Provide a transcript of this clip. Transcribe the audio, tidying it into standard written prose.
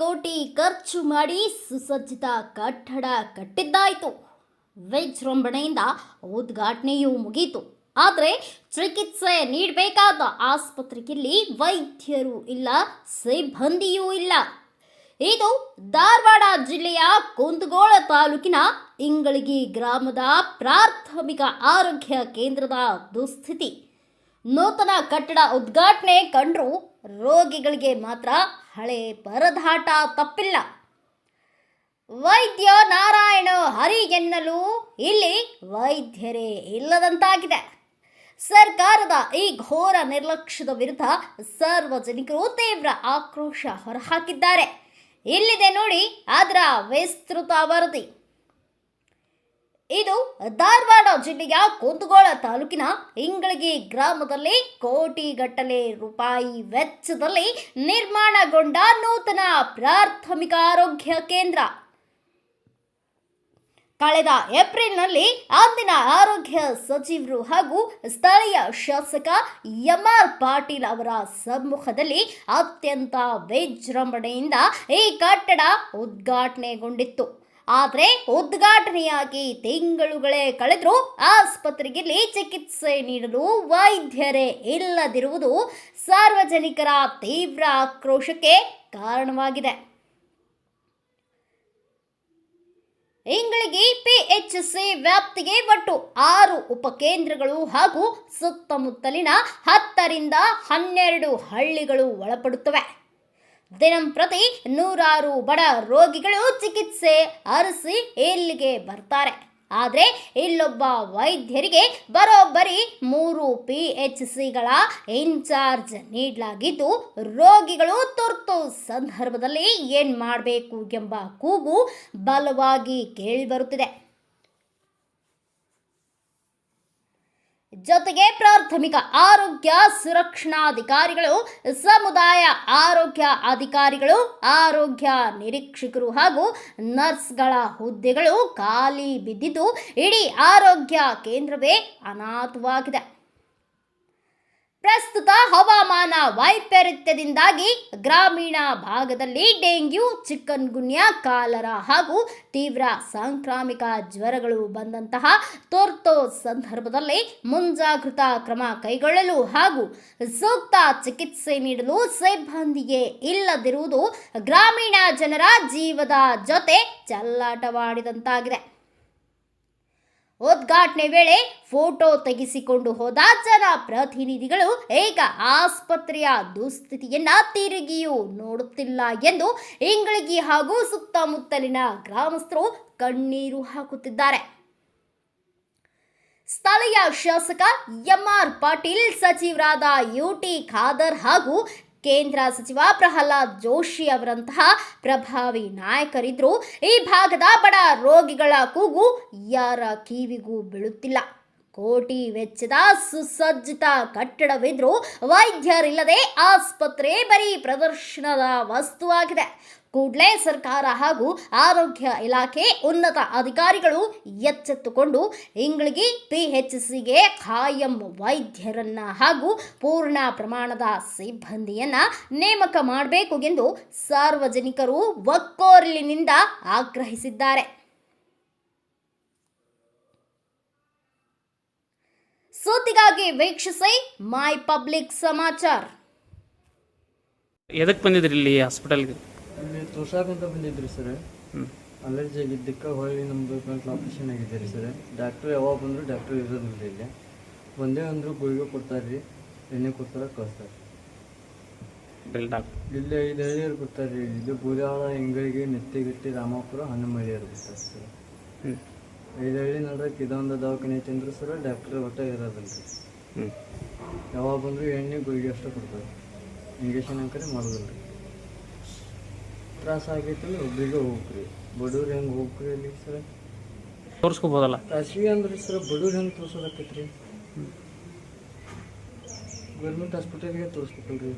ಕೋಟಿ ಖರ್ಚು ಮಾಡಿ ಸುಸಜ್ಜಿತ ಕಟ್ಟಡ ಕಟ್ಟಿದ್ದಾಯಿತು. ವಿಜೃಂಭಣೆಯಿಂದ ಉದ್ಘಾಟನೆಯೂ ಮುಗಿಯಿತು. ಆದರೆ ಚಿಕಿತ್ಸೆ ನೀಡಬೇಕಾದ ಆಸ್ಪತ್ರೆಯಲ್ಲಿ ವೈದ್ಯರು ಇಲ್ಲ, ಸಿಬ್ಬಂದಿಯೂ ಇಲ್ಲ. ಇದು ಧಾರವಾಡ ಜಿಲ್ಲೆಯ ಕುಂದಗೋಳ ತಾಲೂಕಿನ ಇಂಗಳಗಿ ಗ್ರಾಮದ ಪ್ರಾಥಮಿಕ ಆರೋಗ್ಯ ಕೇಂದ್ರದ ದುಸ್ಥಿತಿ. ನೂತನ ಕಟ್ಟಡ ಉದ್ಘಾಟನೆ ಕಂಡ್ರೂ ರೋಗಿಗಳಿಗೆ ಮಾತ್ರ ಹಳೆ ಪರದಾಟ ತಪ್ಪಿಲ್ಲ. ವೈದ್ಯ ನಾರಾಯಣ ಹರಿ ಎನ್ನಲು ಇಲ್ಲಿ ವೈದ್ಯರೇ ಇಲ್ಲದಂತಾಗಿದೆ. ಸರ್ಕಾರದ ಈ ಘೋರ ನಿರ್ಲಕ್ಷ್ಯದ ವಿರುದ್ಧ ಸಾರ್ವಜನಿಕರು ತೀವ್ರ ಆಕ್ರೋಶ ಹೊರಹಾಕಿದ್ದಾರೆ. ಇಲ್ಲಿದೆ ನೋಡಿ ಅದರ ವಿಸ್ತೃತ ವರದಿ. ಇದು ಧಾರವಾಡ ಜಿಲ್ಲೆಯ ಕುಂದಗೋಳ ತಾಲೂಕಿನ ಇಂಗಳಗಿ ಗ್ರಾಮದಲ್ಲಿ ಕೋಟಿಗಟ್ಟಲೆ ರೂಪಾಯಿ ವೆಚ್ಚದಲ್ಲಿ ನಿರ್ಮಾಣಗೊಂಡ ನೂತನ ಪ್ರಾಥಮಿಕ ಆರೋಗ್ಯ ಕೇಂದ್ರ. ಕಳೆದ ಏಪ್ರಿಲ್ನಲ್ಲಿ ಅಂದಿನ ಆರೋಗ್ಯ ಸಚಿವರು ಹಾಗೂ ಸ್ಥಳೀಯ ಶಾಸಕ ಎಂಆರ್ ಪಾಟೀಲ್ ಅವರ ಸಮ್ಮುಖದಲ್ಲಿ ಅತ್ಯಂತ ವಿಜೃಂಭಣೆಯಿಂದ ಈ ಕಟ್ಟಡ ಉದ್ಘಾಟನೆಗೊಂಡಿತ್ತು. ಆದರೆ ಉದ್ಘಾಟನೆಯಾಗಿ ತಿಂಗಳುಗಳೇ ಕಳೆದರೂ ಆಸ್ಪತ್ರೆಯಲ್ಲಿ ಚಿಕಿತ್ಸೆ ನೀಡಲು ವೈದ್ಯರೇ ಇಲ್ಲದಿರುವುದು ಸಾರ್ವಜನಿಕರ ತೀವ್ರ ಆಕ್ರೋಶಕ್ಕೆ ಕಾರಣವಾಗಿದೆ. ಇಂಗಳಗಿ ಪಿಎಚ್ಸಿ ವ್ಯಾಪ್ತಿಗೆ ಒಟ್ಟು 6 ಉಪಕೇಂದ್ರಗಳು ಹಾಗೂ ಸುತ್ತಮುತ್ತಲಿನ 10 ರಿಂದ 12 ಹಳ್ಳಿಗಳು ಒಳಪಡುತ್ತವೆ. ದಿನಂಪ್ರತಿ ನೂರಾರು ಬಡ ರೋಗಿಗಳು ಚಿಕಿತ್ಸೆ ಅರಸಿ ಇಲ್ಲಿಗೆ ಬರ್ತಾರೆ. ಆದರೆ ಇಲ್ಲೊಬ್ಬ ವೈದ್ಯರಿಗೆ ಬರೋಬ್ಬರಿ 3 ಪಿಎಚ್ಸಿಗಳ ಇನ್ಚಾರ್ಜ್ ನೀಡಲಾಗಿದ್ದು, ರೋಗಿಗಳು ತುರ್ತು ಸಂದರ್ಭದಲ್ಲಿ ಏನು ಮಾಡಬೇಕು ಎಂಬ ಕೂಗು ಬಲವಾಗಿ ಕೇಳಿಬರುತ್ತಿದೆ. ಜೊತೆಗೆ ಪ್ರಾಥಮಿಕ ಆರೋಗ್ಯ ಸುರಕ್ಷಣಾಧಿಕಾರಿಗಳು, ಸಮುದಾಯ ಆರೋಗ್ಯ ಅಧಿಕಾರಿಗಳು, ಆರೋಗ್ಯ ನಿರೀಕ್ಷಕರು ಹಾಗೂ ನರ್ಸ್ಗಳ ಹುದ್ದೆಗಳು ಖಾಲಿ ಬಿದ್ದಿದ್ದು ಇಡೀ ಆರೋಗ್ಯ ಕೇಂದ್ರವೇ ಅನಾಥವಾಗಿದೆ. ಪ್ರಸ್ತುತ ಹವಾಮಾನ ವೈಪರೀತ್ಯದಿಂದಾಗಿ ಗ್ರಾಮೀಣ ಭಾಗದಲ್ಲಿ ಡೆಂಗ್ಯೂ, ಚಿಕನ್ ಗುನ್ಯಾ, ಕಾಲರಾ ಹಾಗೂ ತೀವ್ರ ಸಾಂಕ್ರಾಮಿಕ ಜ್ವರಗಳು ಬಂದಂತಹ ತುರ್ತು ಸಂದರ್ಭದಲ್ಲಿ ಮುಂಜಾಗೃತಾ ಕ್ರಮ ಕೈಗೊಳ್ಳಲು ಹಾಗೂ ಸೂಕ್ತ ಚಿಕಿತ್ಸೆ ನೀಡಲು ಸಿಬ್ಬಂದಿಗೆ ಇಲ್ಲದಿರುವುದು ಗ್ರಾಮೀಣ ಜನರ ಜೀವದ ಜೊತೆ ಚೆಲ್ಲಾಟವಾಡಿದಂತಾಗಿದೆ. ಉದ್ಘಾಟನೆ ವೇಳೆ ಫೋಟೋ ತೆಗೆಸಿಕೊಂಡು ಹೋದ ಜನಪ್ರತಿನಿಧಿಗಳು ಈಗ ಆಸ್ಪತ್ರೆಯ ದುಸ್ಥಿತಿಯನ್ನ ತಿರುಗಿಯೂ ನೋಡುತ್ತಿಲ್ಲ ಎಂದು ಇಂಗಳಗಿ ಹಾಗೂ ಸುತ್ತಮುತ್ತಲಿನ ಗ್ರಾಮಸ್ಥರು ಕಣ್ಣೀರು ಹಾಕುತ್ತಿದ್ದಾರೆ. ಸ್ಥಳೀಯ ಶಾಸಕ ಎಂಆರ್ ಪಾಟೀಲ್, ಸಚಿವರಾದ ಯುಟಿ ಖಾದರ್ ಹಾಗೂ ಕೇಂದ್ರ ಸಚಿವ ಪ್ರಹ್ಲಾದ್ ಜೋಶಿ ಅವರಂತಹ ಪ್ರಭಾವಿ ನಾಯಕರಿದ್ದರೂ ಈ ಭಾಗದ ಬಡ ರೋಗಿಗಳ ಕೂಗು ಯಾರ ಕಿವಿಗೂ ಬೀಳುತ್ತಿಲ್ಲ. ಕೋಟಿ ವೆಚ್ಚದ ಸುಸಜ್ಜಿತ ಕಟ್ಟಡವಿದ್ರೂ ವೈದ್ಯರಿಲ್ಲದೆ ಆಸ್ಪತ್ರೆ ಬರೀ ಪ್ರದರ್ಶನದ ವಸ್ತುವಾಗಿದೆ. ಕೂಡಲೇ ಸರ್ಕಾರ ಹಾಗೂ ಆರೋಗ್ಯ ಇಲಾಖೆ ಉನ್ನತ ಅಧಿಕಾರಿಗಳು ಎಚ್ಚೆತ್ತುಕೊಂಡು ಇಂಗಳಗಿ ಪಿಎಚ್ಸಿಗೆ ಖಾಯಂ ವೈದ್ಯರನ್ನ ಹಾಗೂ ಪೂರ್ಣ ಪ್ರಮಾಣದ ಸಿಬ್ಬಂದಿಯನ್ನ ನೇಮಕ ಮಾಡಬೇಕು ಎಂದು ಸಾರ್ವಜನಿಕರು ಒಕ್ಕೊರಲಿನಿಂದ ಆಗ್ರಹಿಸಿದ್ದಾರೆ. ಸುದ್ದಿಗಾಗಿ ವೀಕ್ಷಿಸಿ ಮೈ ಪಬ್ಲಿಕ್ ಸಮಾಚಾರ. ಎದಕ್ಕೆ ಬಂದಿದ್ರಿ ಇಲ್ಲಿ ಹಾಸ್ಪಿಟಲ್ಗೆ? ಇಲ್ಲಿ ತೋರ್ಸಾಕಂತ ಬಂದಿದ್ರಿ ಸರ್. ಅಲರ್ಜಿ ಆಗಿದ್ದಕ್ಕೆ ಹೊಳ್ಳಿ ನಮ್ಮದು ಗಂಟ್ಲು ಆಪ್ರೇಷನ್ ಆಗಿದೆ ರೀ ಸರ್. ಡಾಕ್ಟ್ರು ಯಾವಾಗ ಬಂದರೂ ಡಾಕ್ಟ್ರು ಇರೋದಿಲ್ಲ ಇಲ್ಲಿ. ಒಂದೇ ಅಂದರೂ ಗುಳಿಗೆ ಕೊಡ್ತಾರೆ ರೀ, ಎಣ್ಣೆ ಕೊಡ್ತಾರೆ, ಕಳಿಸ್ತಾರೆ. ಇಲ್ಲಿ 5 ಹಳ್ಳಿಯರು ಕೊಡ್ತಾರೆ ರೀ. ಇದು ಬೂದಾಳ, ಇಂಗಳಗಿ, ನೆತ್ತಿಗಟ್ಟಿ, ರಾಮಾಪುರ, ಹನ್ನಮಳ್ಳಿಯರು ಕೊಡ್ತಾರೆ ಸರ್. 5 ಹಳ್ಳಿ ನೋಡ್ರಕ್ಕೆ ಇದೊಂದು ದವಾಖಾನೆ ಐತೆ ಅಂದ್ರು ಸರ್, ಡಾಕ್ಟ್ರು ಒಟ್ಟ ಇರೋದಿಲ್ಲ ರೀ. ಯಾವಾಗ ಬಂದರೂ ಎಣ್ಣೆ ಗುಳಿಗೆ ಅಷ್ಟು ಕೊಡ್ತಾರೆ, ಇಂಜೆಕ್ಷನ್ ಅಂಕರೆ ಮಾಡೋದಿಲ್ಲ ರೀ. ತ್ರಾಸ ಆಗೈತಿ ಒಬ್ರಿಗೆ ಹೋಗ್ರಿ, ಬಡವ್ರು ಹೆಂಗೆ ಹೋಗ್ರಿ ಅಲ್ಲಿ ಸರ್? ತೋರಿಸ್ಕೋಬೋದಲ್ಲ ಖಾಸಗಿ ಅಂದ್ರೆ ಸರ್, ಬಡವ್ರು ಹೆಂಗೆ ತೋರ್ಸೋದಾಕೈತಿ ರೀ? ಗೌರ್ಮೆಂಟ್ ಹಾಸ್ಪಿಟಲ್ಗೆ ತೋರಿಸ್ಬೇಕಲ್ರಿ.